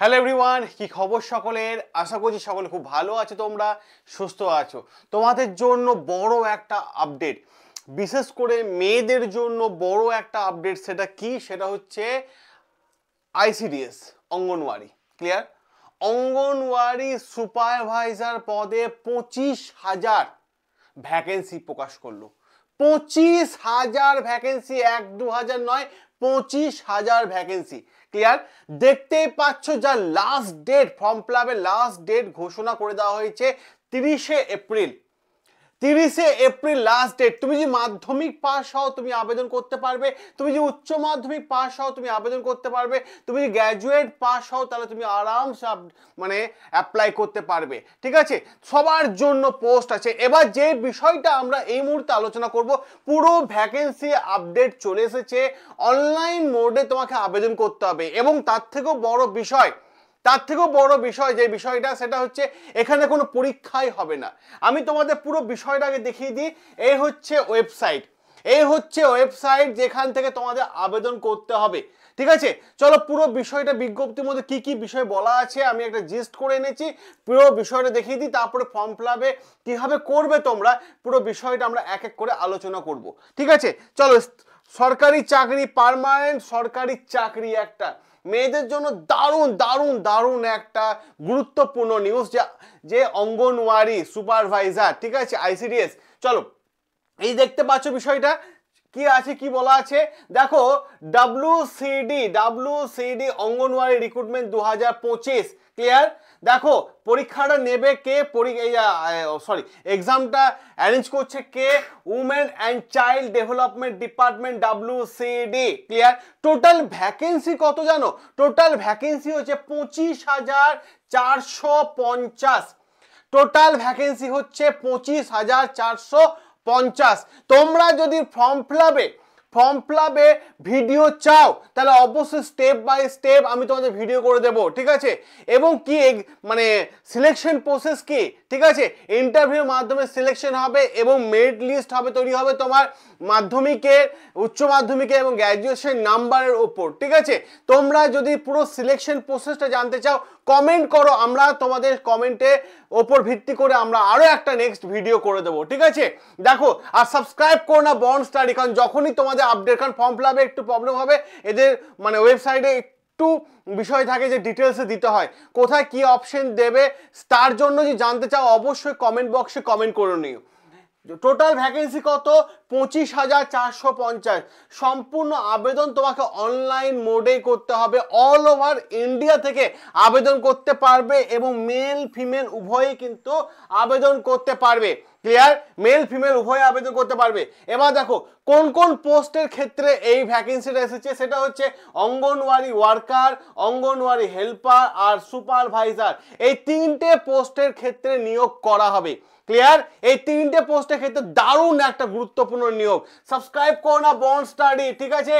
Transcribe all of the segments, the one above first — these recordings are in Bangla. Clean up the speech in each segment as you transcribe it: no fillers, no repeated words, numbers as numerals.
হ্যালো এভরিওয়ান, কি খবর সকলের? আশা করছি সকলে খুব ভালো আছো, তোমরা সুস্থ আছো। তোমাদের জন্য বড় একটা আপডেট, বিশেষ করে মেয়েদের জন্য বড় একটা আপডেট। সেটা কি? সেটা হচ্ছে ICDS anganwadi. Clear? Anganwadi supervisor পদে 25,000 ভ্যাকেন্সি প্রকাশ করলো। 25,000 ভ্যাকেন্সি, 1-2,000 নয়, 25,000 ভ্যাকেন্সি। ক্লিয়ার? দেখতেই পাচ্ছ, যা লাস্ট ডেট, ফর্ম ফিল আপের লাস্ট ডেট ঘোষণা করে দেওয়া হয়েছে 30শে এপ্রিল। 30শে এপ্রিল লাস্ট ডেট। তুমি যে মাধ্যমিক পাস হও তুমি আবেদন করতে পারবে, তুমি যে উচ্চ মাধ্যমিক পাস হও তুমি আবেদন করতে পারবে, তুমি যে গ্র্যাজুয়েট পাস হও তাহলে তুমি আরামসে অ্যাপ্লাই করতে পারবে। ঠিক আছে? সবার জন্য পোস্ট আছে। এবার যে বিষয়টা আমরা এই মুহূর্তে আলোচনা করব, পুরো ভ্যাকেন্সি আপডেট চলে এসেছে, অনলাইন মোডে তোমাকে আবেদন করতে হবে। এবং তার থেকেও বড় বিষয় যে বিষয়টা, সেটা হচ্ছে এখানে কোনো পরীক্ষাই হবে না। আমি তোমাদের পুরো বিষয়টা আগে দেখিয়ে দিই। এই হচ্ছে ওয়েবসাইট যেখান থেকে তোমাদের আবেদন করতে হবে। ঠিক আছে? চলো পুরো বিষয়টা, বিজ্ঞপ্তির মধ্যে কি কি বিষয় বলা আছে আমি একটা জিস্ট করে এনেছি, পুরো বিষয়টা দেখিয়ে দিই। তারপরে ফর্ম ফিল আপে কিভাবে করবে তোমরা, পুরো বিষয়টা আমরা এক এক করে আলোচনা করব। ঠিক আছে? চলো, সরকারি চাকরি, পার্মানেন্ট সরকারি চাকরি, একটা মেয়েদের জন্য দারুণ দারুণ দারুণ একটা গুরুত্বপূর্ণ নিউজ, যে অঙ্গনওয়াড়ি সুপারভাইজার, ঠিক আছে, আইসিডিএস। চলো, এই দেখতে পাচ্ছ বিষয়টা কি আছে, কি বলা আছে দেখো। WCD anganwadi recruitment 2025। ক্লিয়ার? দেখো, পরীক্ষাটা নেবে কে, এক্সামটা অ্যারেঞ্জ করছে কে? Women and child development department, WCD. Clear? Total vacancy কত জানো? টোটাল ভ্যাকেন্সি হচ্ছে 25,450। টোটাল ভ্যাকেন্সি হচ্ছে 25,450। তোমরা যদি ফর্ম ফিল আপে ভিডিও চাও তাহলে অবশ্যই স্টেপ বাই স্টেপ আমি তোমাদের ভিডিও করে দেবো। ঠিক আছে? এবং কি সিলেকশন প্রসেস কি, ঠিক আছে, ইন্টারভিউর মাধ্যমে সিলেকশন হবে এবং মেরিট লিস্ট হবে, তৈরি হবে তোমার মাধ্যমিকের, উচ্চ মাধ্যমিকের এবং গ্র্যাজুয়েশন নাম্বারের উপর। ঠিক আছে? তোমরা যদি পুরো সিলেকশন প্রসেসটা জানতে চাও কমেন্ট করো, আমরা তোমাদের কমেন্টে ওপর ভিত্তি করে আমরা আরো একটা নেক্সট ভিডিও করে দেবো। ঠিক আছে? দেখো, আর সাবস্ক্রাইব করো না বন্ড স্টাডি, কারণ যখনই তোমাদের আপডেট, কারণ ফর্ম ফিল আপে একটু প্রবলেম হবে, এদের ওয়েবসাইটে একটু বিষয় থাকে যে ডিটেলসে দিতে হয়, কোথায় কি অপশন দেবে। তার জন্য যদি জানতে চাও অবশ্যই কমেন্ট বক্সে কমেন্ট করে নিও। টোটাল ভ্যাকেন্সি কত? 25,450। সম্পূর্ণ আবেদন তোমাকে অনলাইন মোডে করতে হবে। অল ওভার ইন্ডিয়া থেকে আবেদন করতে পারবে এবং মেল ফিমেল উভয়ই কিন্তু আবেদন করতে পারবে। ক্লিয়ার? মেল ফিমেল উভয় আবেদন করতে পারবে। এবার দেখো কোন কোন পোস্টের ক্ষেত্রে এই ভ্যাকেন্সিটা এসেছে, সেটা হচ্ছে অঙ্গনওয়াড়ি ওয়ার্কার, অঙ্গনওয়াড়ি হেল্পার আর সুপারভাইজার। এই তিনটে পোস্টের ক্ষেত্রে নিয়োগ করা হবে। ক্লিয়ার? এই তিনটে পোস্টের ক্ষেত্রে দারুণ একটা গুরুত্বপূর্ণ নিয়োগ। সাবস্ক্রাইব করো না বন্ড স্টাডি। ঠিক আছে?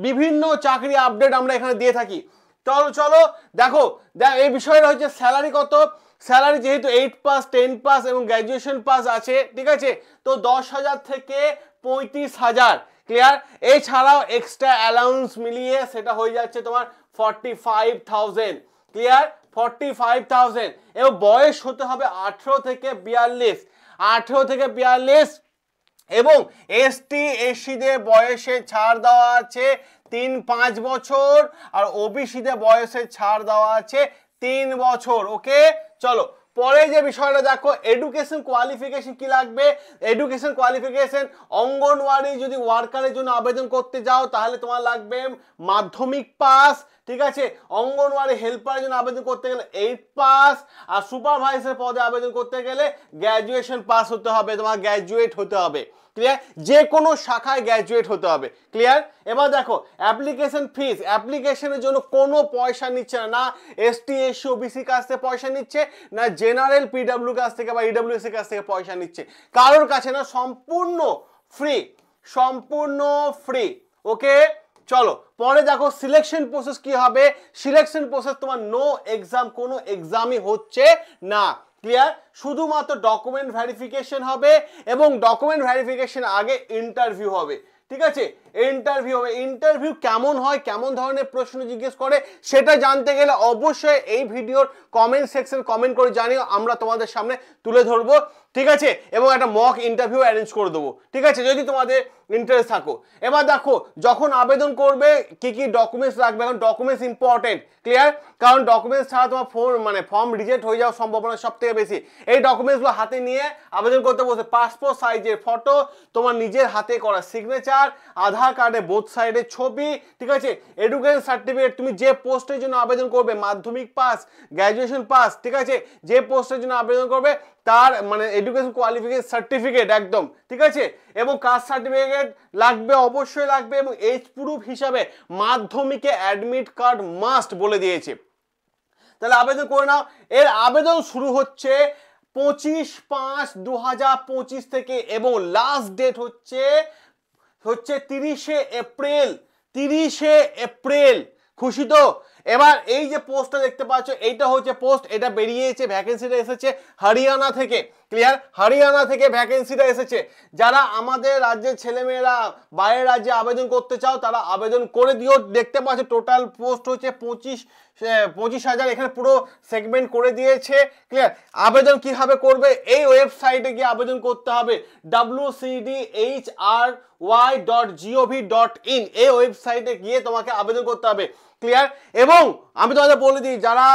বিভিন্ন চাকরি আপডেট আমরা এখানে দিয়ে থাকি। চলো দেখো, এই বিষয়টা হচ্ছে স্যালারি কত। স্যালারি যেহেতু 8 পাস, 10 পাস এবং গ্র্যাজুয়েশন পাস আছে, ঠিক আছে, তো 10,000 থেকে 35,000। ক্লিয়ার? এছাড়াও এক্সট্রা অ্যালাউন্স মিলিয়ে সেটা হয়ে যাচ্ছে তোমার 45,000। ক্লিয়ার? 45,000। এবং বয়স হতে হবে 18 থেকে 42। এবং এসটি এসসিদের বয়সে ছাড় দেওয়া আছে 3-5 বছর, আর ওবিসিদের বয়সে ছাড় দেওয়া আছে 3 বছর। ওকে? চলো পরে যে বিষয়টা দেখো, এডুকেশন কোয়ালিফিকেশন কি লাগবে। এডুকেশন কোয়ালিফিকেশন, অঙ্গনওয়াড়ি যদি ওয়ার্কারের জন্য আবেদন করতে যাও তাহলে তোমার লাগবে মাধ্যমিক পাস। ঠিক আছে? অঙ্গনওয়াড়ি হেল্পারের জন্য আবেদন করতে গেলে 8 পাস, আর সুপারভাইজার পদে আবেদন করতে গেলে গ্র্যাজুয়েশন পাস হতে হবে, তোমার গ্র্যাজুয়েট হতে হবে। ক্লিয়ার? যে কোনো শাখায় গ্র্যাজুয়েট হতে হবে। ক্লিয়ার? এবার দেখো অ্যাপ্লিকেশন ফিস, অ্যাপ্লিকেশনের জন্য কোনো পয়সা নিচ্ছে না, এসটি এসসি ওবিসি কাছ থেকে পয়সা নিচ্ছে না, জেনারেল পিডব্লিউ কাছ থেকে বা ইডব্লিউএসসি কাছ থেকে পয়সা নিচ্ছে, কারোর কাছে না, সম্পূর্ণ ফ্রি। ওকে? চলো পরে দেখো সিলেকশন প্রসেস কি হবে। সিলেকশন প্রসেস তোমার নো এক্সাম, কোনো এক্সামই হচ্ছে না। ক্লিয়ার? শুধুমাত্র ডকুমেন্ট ভেরিফিকেশন হবে এবং ডকুমেন্ট ভেরিফিকেশন আগে ইন্টারভিউ হবে। ঠিক আছে? ইন্টারভিউ হবে। ইন্টারভিউ কেমন হয়, কেমন ধরনের প্রশ্ন জিজ্ঞেস করে সেটা জানতে গেলে অবশ্যই এই ভিডিওর কমেন্ট সেকশন কমেন্ট করে জানিও, আমরা তোমাদের সামনে তুলে ধরবো, ঠিক আছে, এবং একটা মক ইন্টারভিউ অ্যারেঞ্জ করে দেবো, ঠিক আছে, যদি তোমাদের ইন্টারেস্ট থাকো। এবার দেখো যখন আবেদন করবে কি কি ডকুমেন্টস লাগবে, এখন ডকুমেন্টস ইম্পর্টেন্ট, ক্লিয়ার, কারণ ডকুমেন্টস ছাড়া তোমার ফর্ম রিজেক্ট হয়ে যাওয়ার সম্ভাবনা সব থেকে বেশি। এই ডকুমেন্টসগুলো হাতে নিয়ে আবেদন করতে বসে পাসপোর্ট সাইজের ফটো, তোমার নিজের হাতে করা সিগনেচার, আধার কার্ডে বোথ সাইডের ছবি, ঠিক আছে, এডুকেশন সার্টিফিকেট, তুমি যে পোস্টের জন্য আবেদন করবে মাধ্যমিক পাস, গ্র্যাজুয়েশন পাস, ঠিক আছে, যে পোস্টের জন্য আবেদন করবে তার মানে এডুকেশন কোয়ালিফিকেশন সার্টিফিকেট একদম, ঠিক আছে, এবং কাস্ট সার্টিফিকেট লাগবে, অবশ্যই লাগবে, এবং এজ প্রুফ হিসাবে মাধ্যমিকে অ্যাডমিট কার্ড মাস্ট বলে দিয়েছে। তাহলে আবেদন করে নাও। এর আবেদন শুরু হচ্ছে 25/5/2025 থেকে এবং লাস্ট ডেট হচ্ছে 30শে এপ্রিল। 30শে এপ্রিল, খুশি তো? এবার এই যে পোস্টটা দেখতে পাচ্ছ এইটা হচ্ছে পোস্ট, এটা বেরিয়েছে, ভ্যাকেন্সিটা এসেছে হরিয়ানা থেকে, ক্লিয়ার, হরিয়ানা থেকে ভ্যাকেন্সিটা এসেছে। যারা আমাদের রাজ্যের ছেলেমেয়েরা বাইরের রাজ্যে আবেদন করতে চাও তারা আবেদন করে দিও। দেখতে পাচ্ছ টোটাল পোস্ট হচ্ছে 25,000, এখানে পুরো সেগমেন্ট করে দিয়েছে, ক্লিয়ার। আবেদন কিভাবে করবে, এই ওয়েবসাইটে গিয়ে আবেদন করতে হবে, wcdhry.gov.in, এই ওয়েবসাইটে গিয়ে তোমাকে আবেদন করতে হবে, ক্লিয়ার। এবং আমি তোমাদের বলে দিই, যারা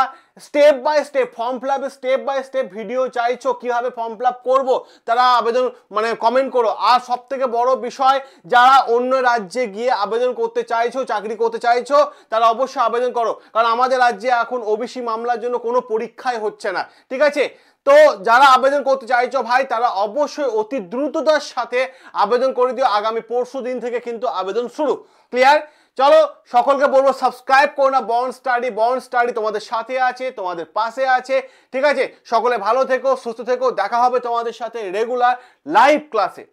step by step form fill আপে স্টেপ বাই স্টেপ ভিডিও চাইছো কিভাবে ফর্ম ফিল আপ করবো, তারা আবেদন মানে কমেন্ট করো। আর সব থেকে বড় বিষয়, যারা অন্য রাজ্যে গিয়ে আবেদন করতে চাইছো, চাকরি করতে চাইছো, তারা অবশ্যই আবেদন করো, কারণ আমাদের রাজ্যে এখন ওবিসি মামলার জন্য কোনো পরীক্ষাই হচ্ছে না, ঠিক আছে। তো যারা আবেদন করতে চাইছো ভাই, তারা অবশ্যই অতি দ্রুততার সাথে আবেদন করে দিও। আগামী পরশু দিন থেকে কিন্তু আবেদন শুরু, ক্লিয়ার। চলো সকলকে বলবো সাবস্ক্রাইব করো না বন্ড স্টাডি তোমাদের সাথে আছে, তোমাদের পাশে আছে, ঠিক আছে। সকলে ভালো থেকো, সুস্থ থেকো, দেখা হবে তোমাদের সাথে রেগুলার লাইভ ক্লাসে।